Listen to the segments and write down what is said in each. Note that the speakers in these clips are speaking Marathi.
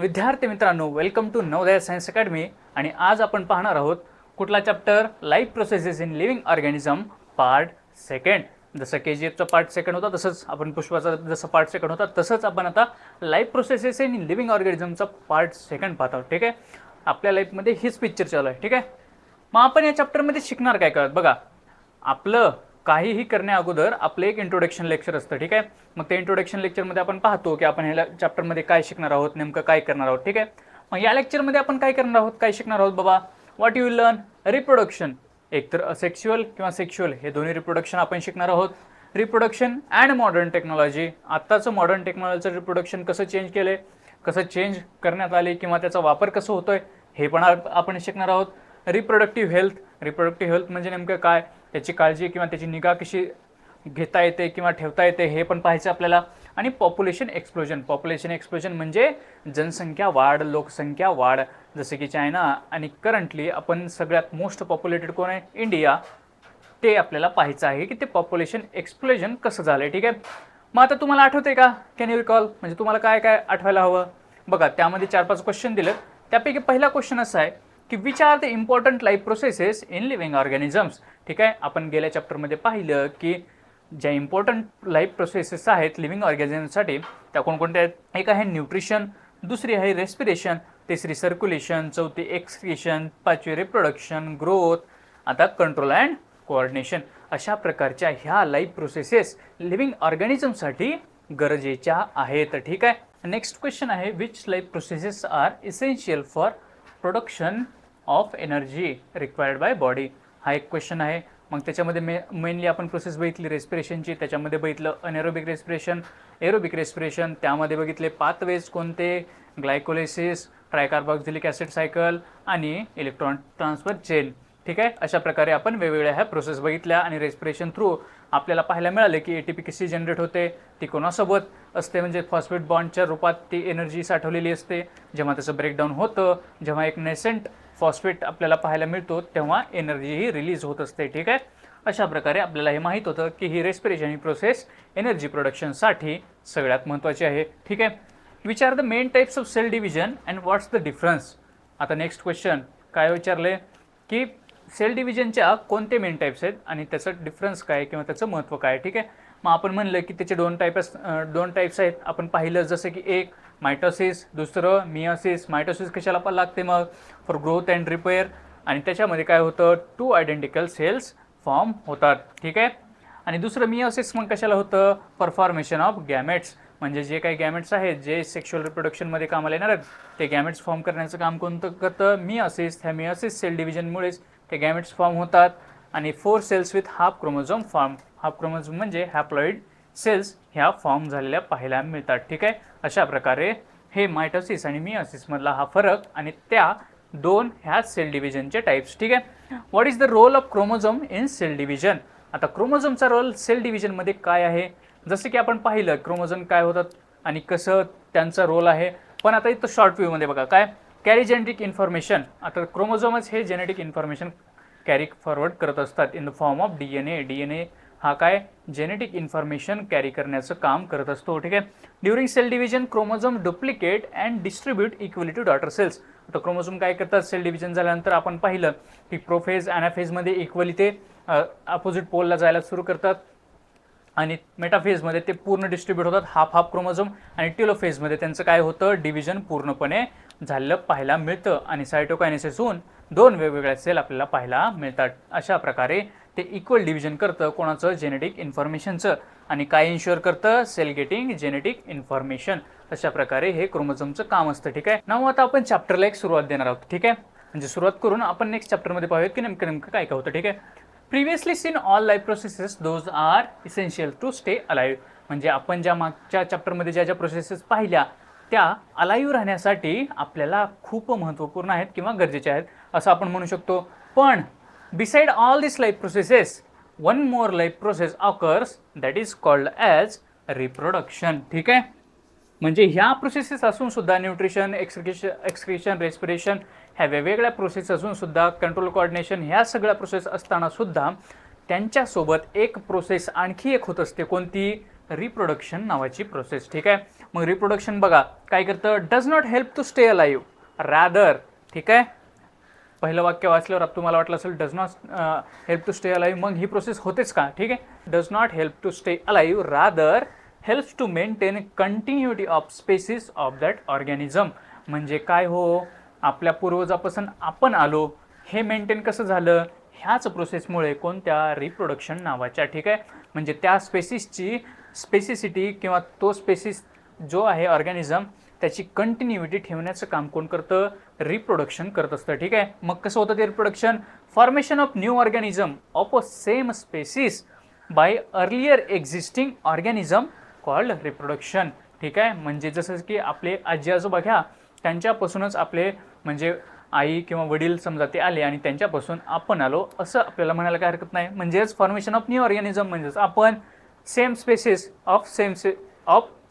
विद्यार्थी मित्रांनो, welcome to Navodaya science academy. आणि आज आपण पाहणार आहोत कुठला chapter, life processes in living organism part second. जसं KGFचा पार्ट सेकंड होता तसंच आपण पुष्पाचा जसं पार्ट सेकंड होता तसंच आपण आता लाईफ प्रोसेसेस इन लिव्हिंग ऑर्गॅनिझमचा पार्ट सेकंड पाहत आहोत. ठीक आहे, आपल्या लाईफमध्ये हीच पिक्चर चालू आहे. ठीक आहे, मग आपण या चॅप्टरमध्ये शिकणार काय करत बघा. आपलं काहीही करण्या अगोदर आपलं एक इंट्रोडक्शन लेक्चर असतं. ठीक आहे, मग त्या इंट्रोडक्शन लेक्चरमध्ये आपण पाहतो की आपण ह्या चॅप्टरमध्ये काय शिकणार आहोत, नेमकं काय करणार आहोत. ठीक आहे, मग या लेक्चरमध्ये आपण काय करणार आहोत, काय शिकणार आहोत बाबा. What you will learn, reproduction. एकतर असेक्शुअल किंवा सेक्शुअल हे दोन्ही रिप्रोडक्शन आपण शिकणार आहोत. Reproduction and modern technology. आत्ताचं मॉडर्न टेक्नॉलॉजीचं रिप्रोडक्शन कसं चेंज केले, कसं चेंज करण्यात आले किंवा त्याचा वापर कसं होतोय हे पण आपण शिकणार आहोत. Reproductive health. रिप्रोडक्टिव्ह हेल्थ म्हणजे नेमकं काय, त्याची काळजी किंवा त्याची निगा कशी घेता येते किंवा ठेवता येते हे पण पाहायचं आपल्याला. आणि पॉप्युलेशन एक्सप्लोजन. पॉप्युलेशन एक्सप्लोजन म्हणजे जनसंख्या वाढ, लोकसंख्या वाढ. जसे की चायना आणि करंटली आपण सगळ्यात मोस्ट पॉप्युलेटेड कोण आहे, इंडिया. ते आपल्याला पाहायचं आहे की ते पॉप्युलेशन एक्सप्लोजन कसं झालं आहे. ठीक आहे, मग आता तुम्हाला आठवते का, कॅन यू रिकॉल, म्हणजे तुम्हाला काय काय आठवायला हवं बघा. त्यामध्ये 4-5 क्वेश्चन दिले. त्यापैकी पहिला क्वेश्चन असा आहे की which are the important life processes in living organisms. ठीक आहे, आपण गेल्या चॅप्टरमध्ये पाहिलं की ज्या इम्पॉर्टंट लाईफ प्रोसेसेस आहेत लिव्हिंग ऑर्गॅनिझमसाठी त्या कोणकोणत्या आहेत. एक आहे न्यूट्रिशन, दुसरी आहे रेस्पिरेशन, तिसरी सर्क्युलेशन, चौथी एक्सक्रिशन, पाचवी रिप्रोडक्शन, ग्रोथ, आता कंट्रोल अँड कोऑर्डिनेशन. अशा प्रकारच्या ह्या लाईफ प्रोसेसेस लिव्हिंग ऑर्गॅनिझमसाठी गरजेच्या आहेत. ठीक आहे, नेक्स्ट क्वेश्चन आहे which life processes are essential for production of energy required by body. हा एक क्वेश्चन आहे. मग त्याच्यामध्ये मेनली आपण प्रोसेस बघितली रेस्पिरेशनची. त्याच्यामध्ये बघितलं अनएरोबिक रेस्पिरेशन, एरोबिक रेस्पिरेशन. त्यामध्ये बघितले पाथवेज कोणते, ग्लायकोलिसिस, ट्रायकार्बॉक्झिलिक ॲसिड सायकल आणि इलेक्ट्रॉन ट्रान्सफर चेन. ठीक आहे, अशा प्रकारे आपण वेगवेगळ्या ह्या प्रोसेस बघितल्या. आणि रेस्पिरेशन थ्रू आपल्याला पाहायला मिळाले की ATP कशी जनरेट होते, ती कोणासोबत असते, म्हणजे फॉस्फेट बॉन्डच्या रूपात ती एनर्जी साठवलेली असते. जेव्हा त्याचं ब्रेकडाऊन होतं, जेव्हा एक नेसेंट फॉस्फेट आपल्याला पाहायला मिळतो तेव्हा एनर्जी ही रिलीज होत असते. ठीक आहे, अशा प्रकारे आपल्याला हे माहीत होतं की ही रेस्पिरेशन ही प्रोसेस एनर्जी प्रोडक्शनसाठी सगळ्यात महत्त्वाची आहे. ठीक आहे, which are the main types of cell division and what's the difference. आता नेक्स्ट क्वेश्चन काय विचारले की सेल डिव्हिजनच्या कोणते मेन टाइप्स आहेत आणि त्याचं डिफरन्स काय किंवा त्याचं महत्त्व काय. ठीक आहे, मग आपण म्हणलं की त्याचे दोन टाइप्स आहेत. आपण पाहिलं जसं की एक मायटोसिस, दुसरं मियोसिस. मायटोसिस कशाला पण लागते मग, फॉर ग्रोथ अँड रिपेअर. आणि त्याच्यामध्ये काय होतं, 2 आयडेंटिकल सेल्स फॉर्म होतात. ठीक आहे, आणि दुसरं मियोसिस मग कशाला होतं, फॉर फॉर्मेशन ऑफ गॅमेट्स. म्हणजे जे काही गॅमेट्स आहेत जे सेक्शुअल रिप्रोडक्शनमध्ये कामाला येणार आहेत ते गॅमेट्स फॉर्म करण्याचं काम कोणतं करतं, मियोसिस. ह्या मियोसिस सेल डिव्हिजनमुळेच ते गॅमेट्स फॉर्म होतात. आणि 4 cells with half chromosome form. Half chromosome म्हणजे हॅप्लॉइड सेल्स ह्या फॉर्म झालेल्या पाहायला मिळतात. ठीक आहे, अशा प्रकारे हे मायटोसिस आणि मियोसिस मधला हा फरक आणि त्या दोन ह्या सेल डिव्हिजनचे टाइप्स. ठीक आहे, what is the role of chromosome in cell division. आता क्रोमोझोमचा रोल सेल डिव्हिजनमध्ये काय आहे, जसं की आपण पाहिलं क्रोमोझोम काय होतात आणि कसं त्यांचा रोल आहे. पण आता इथं शॉर्ट व्ह्यूमध्ये बघा काय, कॅरी जेनेटिक इन्फॉर्मेशन. आता क्रोमोझोमच हे जेनेटिक इन्फॉर्मेशन कॅरी फॉरवर्ड करत असतात in the form of DNA. DNA हा काय, जेनेटिक इन्फॉर्मेशन कॅरी करण्याचं काम करत असतो. ठीक आहे, during cell division chromosome duplicate and distribute equally to daughter cells. आता क्रोमोझोम काय करतात, सेल डिव्हिजन झाल्यानंतर आपण पाहिलं की प्रोफेज ॲनाफेजमध्ये इक्वली ते अपोजिट पोलला जायला सुरू करतात आणि मेटाफेजमध्ये ते पूर्ण डिस्ट्रीब्यूट होतात, हाफ हाफ क्रोमोझोम. आणि टेलोफेजमध्ये त्यांचं काय होतं, डिव्हिजन पूर्णपणे झालं पाहायला मिळतं आणि सायटोकायनेसिस होऊन 2 वेगवेगळ्या सेल आपल्याला पाहायला मिळतात. अशा प्रकारे ते इक्वल डिव्हिजन करतं कोणाचं, जेनेटिक इन्फॉर्मेशनचं. आणि काय इन्श्युअर करतं, सेल गेटिंग जेनेटिक इन्फॉर्मेशन. अशा प्रकारे हे क्रोमोझोमचं काम असतं. ठीक आहे, नाव आता आपण चॅप्टरला एक सुरुवात देणार आहोत. ठीक आहे, म्हणजे सुरुवात करून आपण नेक्स्ट चॅप्टरमध्ये पाहूयात की नेमकं काय काय होतं. ठीक आहे, previously seen all life processes those are essential to stay alive. म्हणजे आपण ज्या मागच्या चॅप्टरमध्ये ज्या प्रोसेसेस पाहिल्या त्या अलाइव्ह राहण्यासाठी आपल्याला खूप महत्त्वपूर्ण आहेत किंवा गरजेच्या आहेत असं आपण म्हणू शकतो. पण beside all this life processes one more life process occurs that is called as reproduction. ठीक आहे, म्हणजे ह्या प्रोसेसेस असून सुद्धा न्यूट्रिशन, एक्सक्रिशन, रेस्पिरेशन ह्या वेगवेगळ्या प्रोसेस असून सुद्धा, कंट्रोल कोऑर्डिनेशन ह्या सगळ्या प्रोसेस असताना सुद्धा त्यांच्यासोबत एक प्रोसेस आणखी एक होत असते. कोणती, रिप्रोडक्शन नावाची प्रोसेस. ठीक आहे, मग रिप्रोडक्शन बघा काय करतं, does not help to stay alive rather, ठीक आहे. पहिलं वाक्य वाचल्यावर तुम्हाला वाटलं असेल does not help to stay alive, मग ही प्रोसेस होतेच का, ठीक आहे. Does not help to stay alive rather helps to maintain continuity of species of that organism. म्हणजे काय हो, आपल्या पूर्वजापासून आपण आलो हे मेंटेन कसं झालं, ह्याच प्रोसेसमुळे, कोणत्या, रिप्रोडक्शन नावाच्या, ठीक आहे. म्हणजे त्या स्पेसिसची स्पेसिसिटी किंवा तो स्पेसिस जो आहे ऑर्गॅनिझम त्याची कंटिन्युटी ठेवण्याचं काम कोण करतं, रिप्रोडक्शन करत असतं, ठीक आहे. मग कसं होतं ते reproduction, formation of new organism of a same species by earlier existing organism called reproduction, ठीक आहे. म्हणजे जसं की आपले आजी आजोबा घ्या, त्यांच्यापासूनच आपले म्हणजे आई किंवा वडील समजा ते आले आणि त्यांच्यापासून आपण आलो असं आपल्याला म्हणायला काय हरकत नाही. म्हणजेच फॉर्मेशन ऑफ न्यू ऑर्गॅनिझम म्हणजेच आपण same species of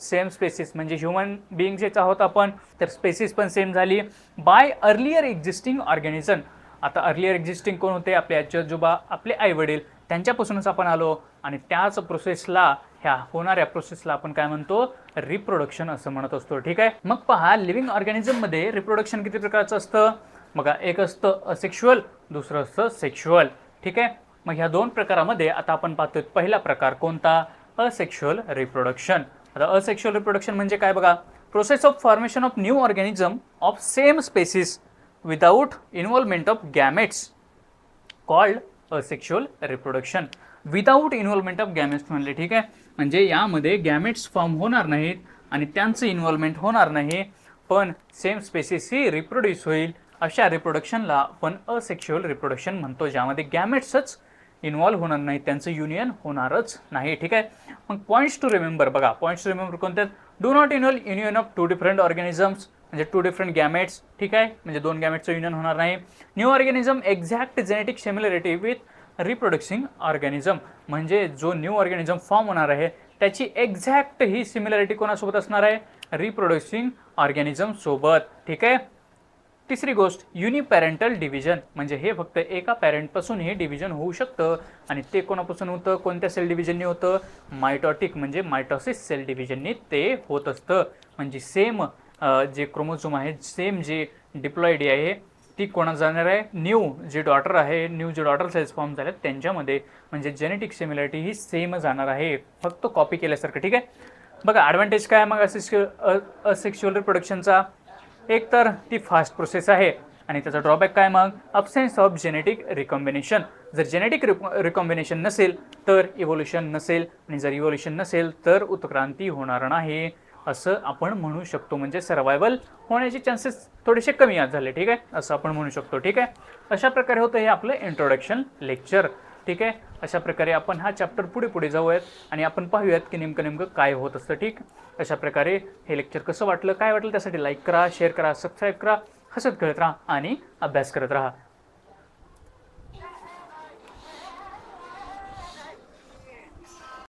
same species म्हणजे ह्युमन बिईंग्सच आहोत आपण, तर स्पेसिस पण सेम झाली बाय अर्लियर एक्झिस्टिंग ऑर्गॅनिझम. आता अर्लियर एक्झिस्टिंग कोण होते, आपले आजी आजोबा, आपले आई वडील, त्यांच्यापासूनच आपण आलो आणि त्याच प्रोसेसला, ह्या होणाऱ्या प्रोसेसला आपण काय म्हणतो, रिप्रोडक्शन असं म्हणत असतो, ठीक आहे. मग पहा लिव्हिंग ऑर्गॅनिझममध्ये रिप्रोडक्शन किती प्रकारचं असतं बघा, एक असतं असेक्शुअल, दुसरं असतं सेक्शुअल, ठीक आहे. मग ह्या दोन प्रकारामध्ये आता आपण पाहतोय पहिला प्रकार कोणता, असेक्शुअल रिप्रोडक्शन. आता असेक्शुअल रिप्रोडक्शन म्हणजे काय बघा, process of formation of new organism of same species without involvement of gametes called asexual reproduction. Without involvement of gametes म्हणले, ठीक आहे. म्हणजे यामध्ये गॅमेट्स फॉर्म होणार नाहीत आणि त्यांचं इन्व्हॉल्वमेंट होणार नाही, पण सेम स्पेसिस ही रिप्रोड्यूस होईल, अशा रिप्रोडक्शनला आपण असेक्शुअल रिप्रोडक्शन म्हणतो, ज्यामध्ये गॅमेट्सच इन्व्हॉल्व होणार नाही, त्यांचं युनियन होणारच नाही, ठीक आहे. मग पॉईंट्स टू रिमेंबर बघा, पॉईंट्स टू रिमेंबर कोणते, do not involve union of two different organisms म्हणजे टू डिफरंट गॅमेट्स, ठीक आहे. म्हणजे दोन गॅमेट्सचं युनियन होणार नाही. New organism exact genetic similarity with reproducing organism म्हणजे जो न्यू ऑर्गॅनिझम फॉर्म होणार आहे त्याची एक्झॅक्ट ही सिमिलरिटी कोणासोबत असणार आहे, रिप्रोडक्सिंग ऑर्गॅनिझम सोबत, ठीक आहे. तिसरी गोष्ट युनिपॅरेंटल डिव्हिजन म्हणजे हे फक्त एका पॅरेंटपासून हे डिव्हिजन होऊ शकतं आणि ते कोणापासून होतं, कोणत्या सेल डिव्हिजननी होतं, मायटॉटिक म्हणजे मायटॉसिस सेल डिव्हिजननी ते होत असतं. म्हणजे सेम जे क्रोमोझोम आहे, सेम जे डिप्लॉइडी आहे ती कोणा जाणार आहे, न्यू जे डॉटर सेल्स फॉर्म झाल्यात त्यांच्यामध्ये, म्हणजे जेनेटिक सिमिलरिटी ही सेम जाणार आहे, फक्त कॉपी केल्यासारखं, ठीक आहे. बघा ॲडव्हान्टेज काय मग असेक्शुअल रिप्रोडक्शनचा, एक तर ती फास्ट प्रोसेस आहे आणि त्याचा ड्रॉबॅक काय मग, अब्सेन्स ऑफ जेनेटिक रिकॉम्बिनेशन. जर जेनेटिक रिकॉम्बिनेशन नसेल तर इव्होल्युशन नसेल आणि जर इव्होल्युशन नसेल तर उत्क्रांती होणार नाही असं आपण म्हणू शकतो. म्हणजे सर्वायवल होण्याचे चान्सेस थोडेसे कमी झाले, ठीक आहे, असं आपण म्हणू शकतो, ठीक आहे. अशा प्रकारे होतं हे आपलं इंट्रोडक्शन लेक्चर, ठीक आहे. अशा प्रकारे आपण हा चॅप्टर पुढे जाऊयात आणि आपण पाहूयात की नेमकं काय होत असतं, ठीक. अशा प्रकारे हे लेक्चर कसं वाटलं, काय वाटलं त्यासाठी लाईक करा, शेअर करा, सबस्क्राईब करा, हसत खेळत राहा आणि अभ्यास करत राहा.